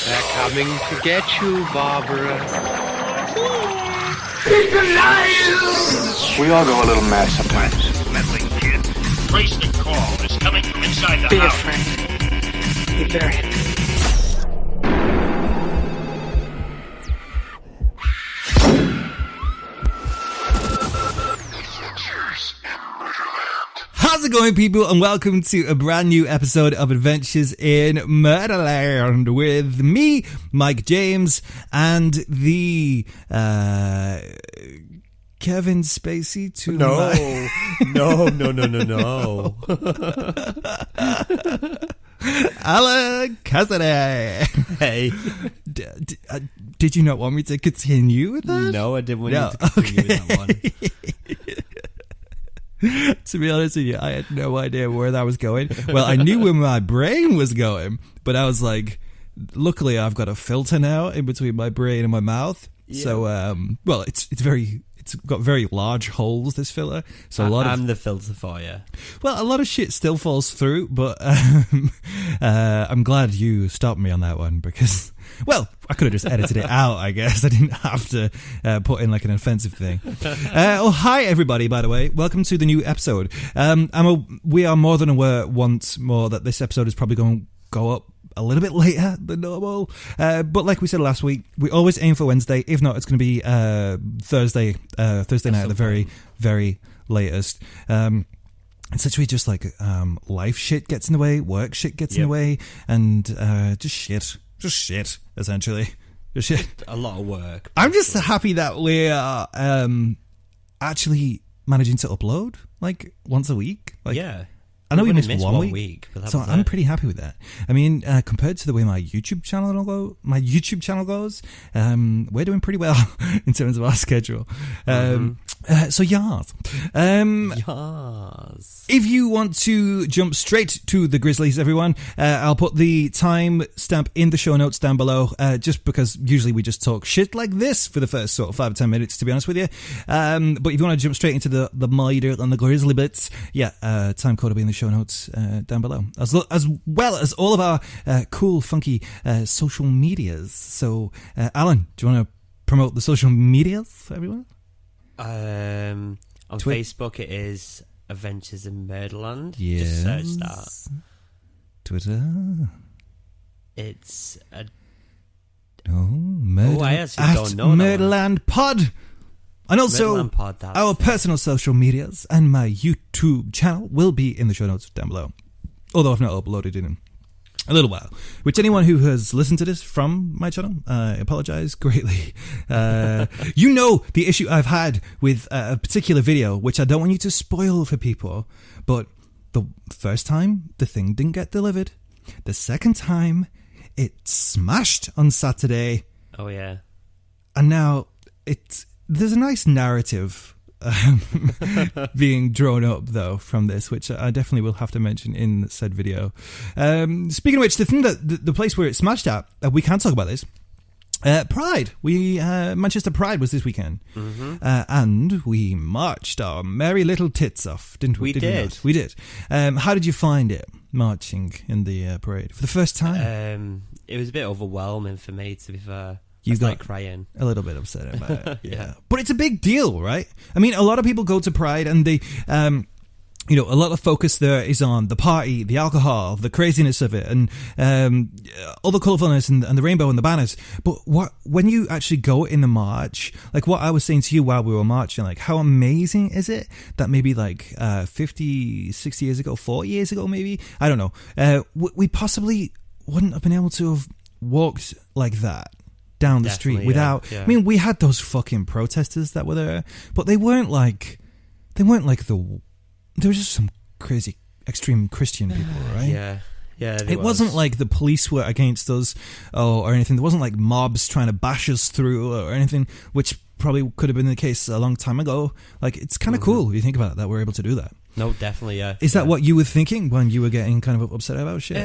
They're coming to get you, Barbara. It's alive! We all go a little mad sometimes. Meddling kid. Trace the call. It's coming from inside the Be house. afraid. Be buried. How's it going, people, and welcome to a brand new episode of Adventures in Murderland with me, Mike James, and the Kevin Spacey to No, Alan Cassidy. Hey. Did you not want me to continue with that? No, I didn't want you to continue with that one. To be honest with you, I had no idea where that was going. Well, I knew where my brain was going, but I was like, luckily I've got a filter now in between my brain and my mouth. Yeah. So, well, it's got very large holes, this filler. So I'm the filter for you. Well, a lot of shit still falls through, but I'm glad you stopped me on that one because, well, I could have just edited it out, I guess. I didn't have to put in like an offensive thing. Oh, hi everybody, by the way. Welcome to the new episode. We are more than aware once more that this episode is probably going to go up a little bit later than normal, but like we said last week, we always aim for Wednesday. If not, it's going to be Thursday night at the very, very latest. It's literally just like life shit gets in the way, work shit gets in the way, and just shit, essentially. Just shit. A lot of work. I'm just happy that we're actually managing to upload like once a week. Like, yeah. I know we missed one week, so I'm pretty happy with that. I mean, compared to the way my YouTube channel goes, we're doing pretty well in terms of our schedule. So yes. If you want to jump straight to the Grizzlies, everyone, I'll put the time stamp in the show notes down below, just because usually we just talk shit like this for the first sort of 5 or 10 minutes, to be honest with you. But if you want to jump straight into the murder and the Grizzly bits, time code will be in the show notes down below, as well as all of our cool, funky social medias. So, Alan, do you want to promote the social medias for everyone? On Facebook, it is Adventures in Murderland. Yes. Just search that. Twitter. It's I actually don't know. Murderland Pod. And also, our personal social medias and my YouTube channel will be in the show notes down below. Although I've not uploaded in a little while. Which anyone who has listened to this from my channel, I apologize greatly. You know the issue I've had with a particular video, which I don't want you to spoil for people. But the first time, the thing didn't get delivered. The second time, it smashed on Saturday. Oh, yeah. And now there's a nice narrative being drawn up, though, from this, which I definitely will have to mention in said video. Speaking of which, the thing that the place where it smashed at, we can talk about this. Pride. Manchester Pride was this weekend, and we marched our merry little tits off, didn't we? We did. How did you find it, marching in the parade for the first time? It was a bit overwhelming for me, to be fair. You got like crying. A little bit upset about it. Yeah. But it's a big deal, right? I mean, a lot of people go to Pride and they, a lot of focus there is on the party, the alcohol, the craziness of it, and all the colourfulness and the rainbow and the banners. But when you actually go in the march, like what I was saying to you while we were marching, like how amazing is it that maybe like 50, 60 years ago, 40 years ago maybe, I don't know, we possibly wouldn't have been able to have walked like that down the street without. I mean, we had those fucking protesters that were there, but they weren't like they were just some crazy extreme Christian people, right? It wasn't like the police were against us or anything. There wasn't like mobs trying to bash us through or anything, which probably could have been the case a long time ago. Like, it's kind of cool if you think about it, that we're able to do that. No, definitely, yeah. Is that what you were thinking when you were getting kind of upset about shit?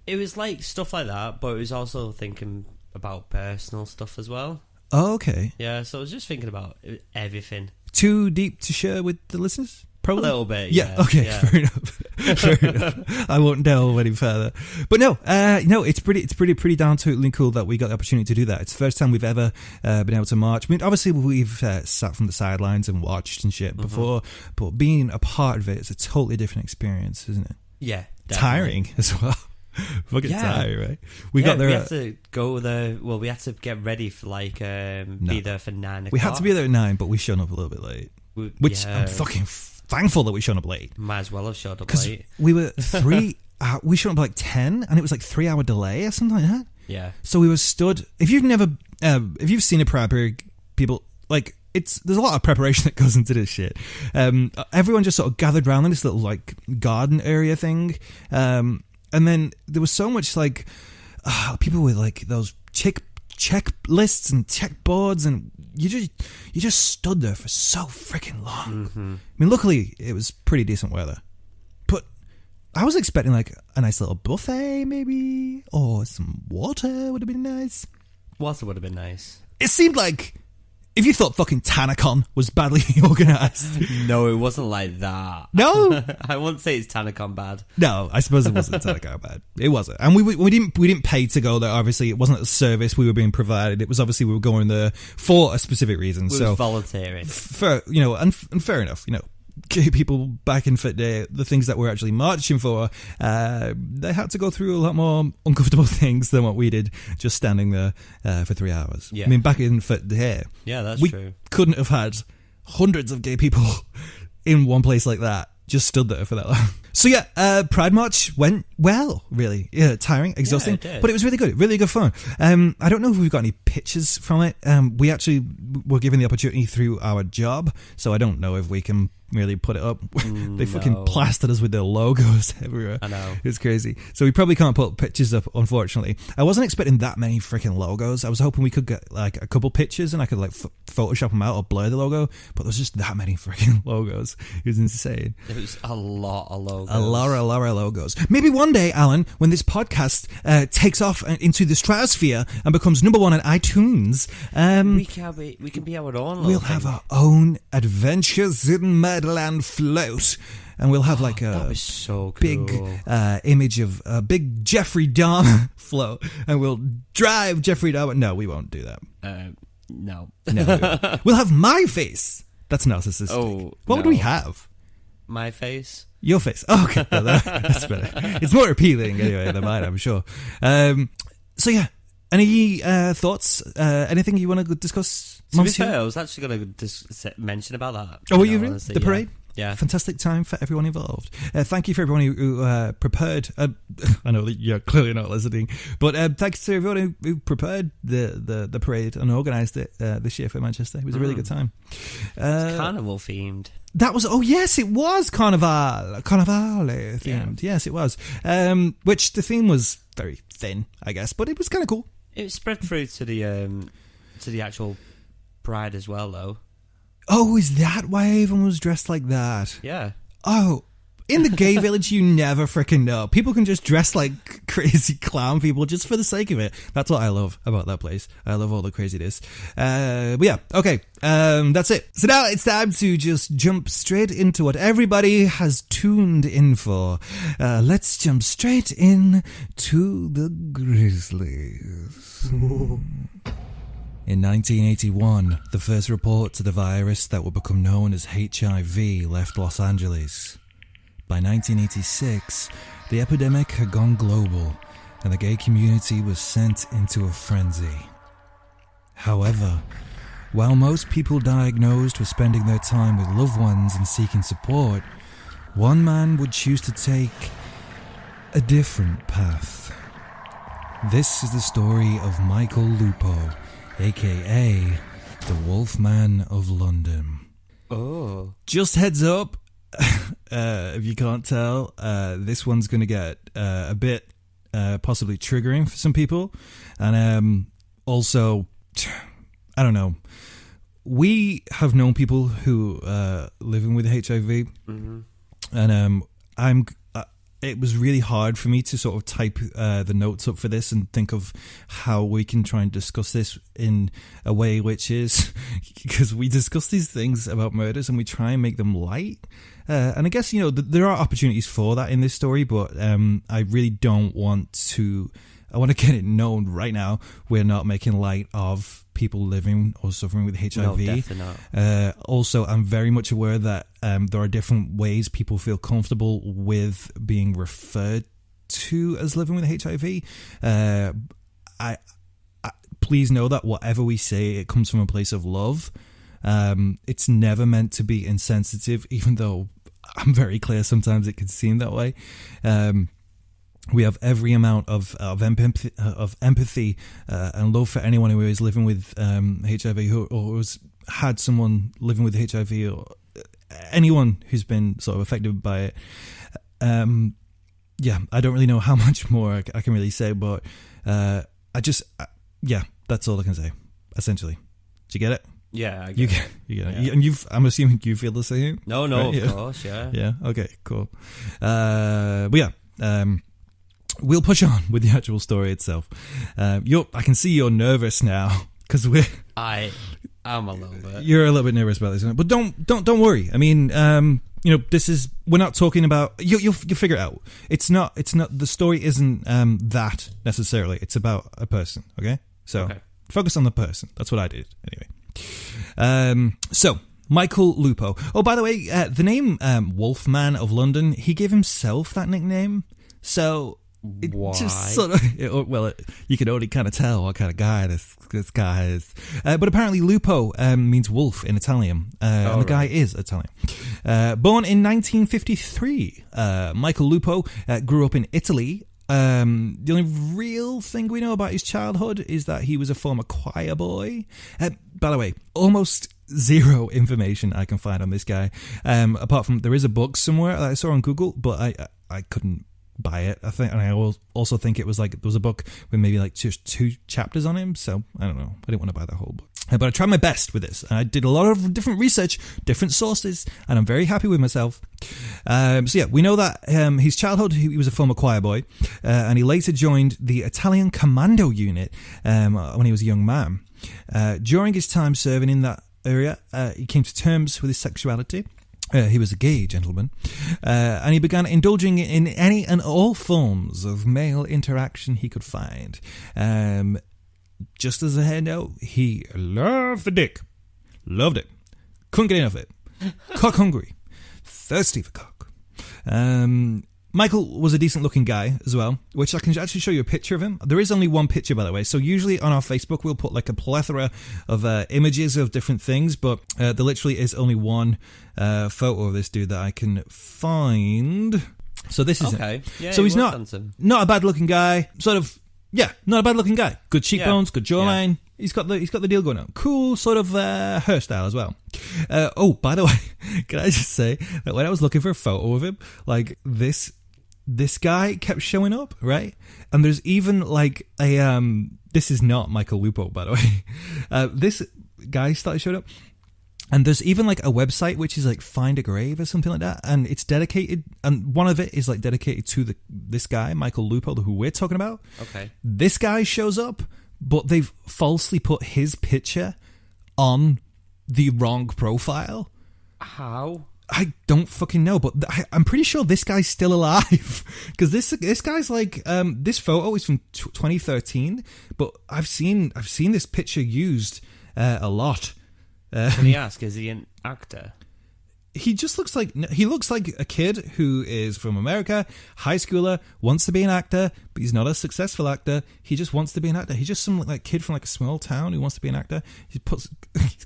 It was like stuff like that, but it was also thinking about personal stuff as well. Oh, okay. Yeah, so I was just thinking about everything. Too deep to share with the listeners? Probably? A little bit, yeah. Okay, fair enough. Fair enough. I won't delve any further. But no, it's pretty darn totally cool that we got the opportunity to do that. It's the first time we've ever been able to march. I mean, obviously we've sat from the sidelines and watched and shit before, but being a part of it is a totally different experience, isn't it? Yeah, definitely. Tiring as well. Fucking tired, right? We got there. We had to go there. Well, we had to get ready for be there for 9 o'clock. We had to be there at 9, but we showed up a little bit late. Which I'm fucking thankful that we showed up late. Might as well have showed up late. We were we showed up like 10, and it was like 3-hour delay or something like that. Yeah. So we were stood. If you've seen a pride parade, people like. There's a lot of preparation that goes into this shit. Everyone just sort of gathered around in this little like garden area thing, and then there was so much like people with like those checklists and checkboards, and you just stood there for so freaking long. Mm-hmm. I mean, luckily it was pretty decent weather, but I was expecting like a nice little buffet maybe, or some water would have been nice. Water would have been nice. It seemed like. If you thought fucking TanaCon was badly organised. No, it wasn't like that. No? I wouldn't say it's TanaCon bad. No, I suppose it wasn't TanaCon bad. It wasn't. And we didn't pay to go there, obviously. It wasn't a service we were being provided. It was obviously we were going there for a specific reason. We were volunteering. And fair enough, gay people back in Fit Day, the things that we're actually marching for, they had to go through a lot more uncomfortable things than what we did just standing there for 3 hours. Yeah. I mean, back in Fit Day, that's true. We couldn't have had hundreds of gay people in one place like that just stood there for that long. So yeah, Pride March went well, really. Yeah, tiring, exhausting, yeah, but it was really good, really good fun. I don't know if we've got any pictures from it. We actually were given the opportunity through our job, so I don't know if we can really put it up. They fucking plastered us with their logos everywhere. I know. It's crazy. So we probably can't put pictures up, unfortunately. I wasn't expecting that many freaking logos. I was hoping we could get like a couple pictures and I could like Photoshop them out or blur the logo, but there was just that many freaking logos. It was insane. It was a lot of logos. A lot of logos. Maybe one day, Alan, when this podcast takes off into the stratosphere and becomes number one on iTunes, we can be our own. We'll have our own Adventures in Murderland float, and we'll have like a so cool. big image of a big Jeffrey Dahmer float, and we'll drive Jeffrey Dahmer. No, we won't do that. No. We'll have my face. That's narcissistic. Oh, what would we have? My face. Your face. Oh, okay, that's better. It's more appealing anyway than mine, I'm sure. So yeah, any thoughts? Anything you want to discuss? To be fair, I was actually going to mention about that. Oh, were you really? The parade? Yeah. Fantastic time for everyone involved. Thank you for everyone who prepared. I know that you're clearly not listening, but thanks to everyone who prepared the parade and organised it this year for Manchester. It was a really good time. It's carnival themed. That was, oh yes, it was carnivale themed. Yeah. Yes, it was. Which the theme was very thin, I guess, but it was kind of cool. It was spread through to the actual pride as well, though. Oh, is that why everyone was dressed like that? Yeah. Oh, in the gay village, you never freaking know. People can just dress like crazy clown people just for the sake of it. That's what I love about that place. I love all the craziness. But yeah, okay. That's it. So now it's time to just jump straight into what everybody has tuned in for. Let's jump straight in to the grizzlies. In 1981, the first report to the virus that would become known as HIV left Los Angeles. By 1986, the epidemic had gone global, and the gay community was sent into a frenzy. However, while most people diagnosed were spending their time with loved ones and seeking support, one man would choose to take a different path. This is the story of Michael Lupo, aka the Wolfman of London. Oh. Just heads up, if you can't tell, this one's going to get a bit possibly triggering for some people. And also, I don't know. We have known people who living with HIV, and it was really hard for me to sort of type the notes up for this and think of how we can try and discuss this in a way which is, because we discuss these things about murders and we try and make them light. And I guess, there are opportunities for that in this story, but I really don't want to... I want to get it known right now, we're not making light of people living or suffering with HIV. No, definitely not. Also, I'm very much aware that there are different ways people feel comfortable with being referred to as living with HIV. I please know that whatever we say, it comes from a place of love. It's never meant to be insensitive, even though I'm very clear sometimes it can seem that way. We have every amount of empathy and love for anyone who is living with HIV or has had someone living with HIV or anyone who's been sort of affected by it. I don't really know how much more I can really say, but that's all I can say, essentially. Did you get it? Yeah, I you get it. Yeah. And I'm assuming you feel the same? No, right? Of course, yeah. Yeah, okay, cool. We'll push on with the actual story itself. I can see you're nervous now because I am a little bit. You're a little bit nervous about this, but don't worry. I mean, this is, we're not talking about. You'll figure it out. It's not. The story isn't that necessarily. It's about a person. Okay, so focus on the person. That's what I did anyway. So Michael Lupo. Oh, by the way, the name Wolfman of London. He gave himself that nickname. So. Why? Just sort of, you can only kind of tell what kind of guy this guy is. But apparently Lupo means wolf in Italian, and the guy is Italian. Born in 1953, Michael Lupo grew up in Italy. The only real thing we know about his childhood is that he was a former choir boy. By the way, almost zero information I can find on this guy, apart from there is a book somewhere that I saw on Google, but I couldn't buy it. I think, and I also think it was like there was a book with maybe like just 2 chapters on him. So I don't know. I didn't want to buy the whole book, but I tried my best with this. I did a lot of different research, different sources, and I'm very happy with myself. We know that his childhood, he was a former choir boy, and he later joined the Italian Commando Unit when he was a young man. During his time serving in that area, he came to terms with his sexuality. He was a gay gentleman, and he began indulging in any and all forms of male interaction he could find. Just as a head note, he loved the dick. Loved it. Couldn't get enough of it. Cock hungry. Thirsty for cock. Michael was a decent looking guy as well, which I can actually show you a picture of him. There is only one picture, by the way. So usually on our Facebook, we'll put like a plethora of images of different things, but there literally is only one photo of this dude that I can find. So this is okay. Yeah, so he's not a bad looking guy. Not a bad looking guy. Good cheekbones, good jawline. Yeah. He's got the deal going on. Cool sort of hairstyle as well. By the way, can I just say that when I was looking for a photo of him, like this guy kept showing up, right? And there's even like a this is not Michael Lupo, by the way. This guy started showing up, and there's even like a website which is like Find a Grave or something like that, and it's dedicated, and one of it is like dedicated to this guy Michael Lupo, who we're talking about. Okay, this guy shows up, but they've falsely put his picture on the wrong profile. How? I don't fucking know, but I'm pretty sure this guy's still alive, because this guy's like this photo is from 2013, but I've seen this picture used a lot. Can he ask? Is he an actor? He just looks like a kid who is from America, high schooler, wants to be an actor, but he's not a successful actor. He just wants to be an actor. He's just some like kid from like a small town who wants to be an actor. He's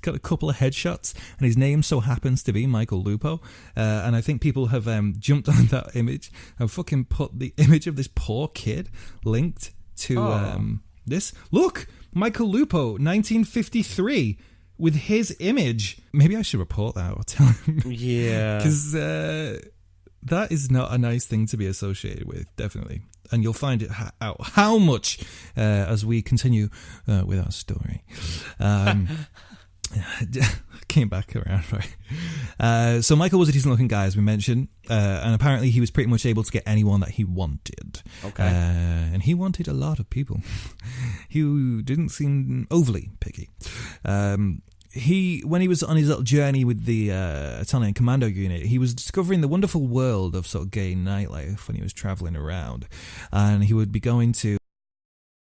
got a couple of headshots, and his name so happens to be Michael Lupo. And I think people have jumped on that image and fucking put the image of this poor kid linked to this. Look, Michael Lupo, 1953. With his image. Maybe I should report that or tell him. Yeah. Because that is not a nice thing to be associated with, definitely. And you'll find it out how much as we continue with our story. Came back around, right? So Michael was a decent looking guy, as we mentioned, and apparently he was pretty much able to get anyone that he wanted. Okay. And he wanted a lot of people. He didn't seem overly picky. When he was on his little journey with the Italian Commando unit, he was discovering the wonderful world of sort of gay nightlife when he was traveling around, and he would be going to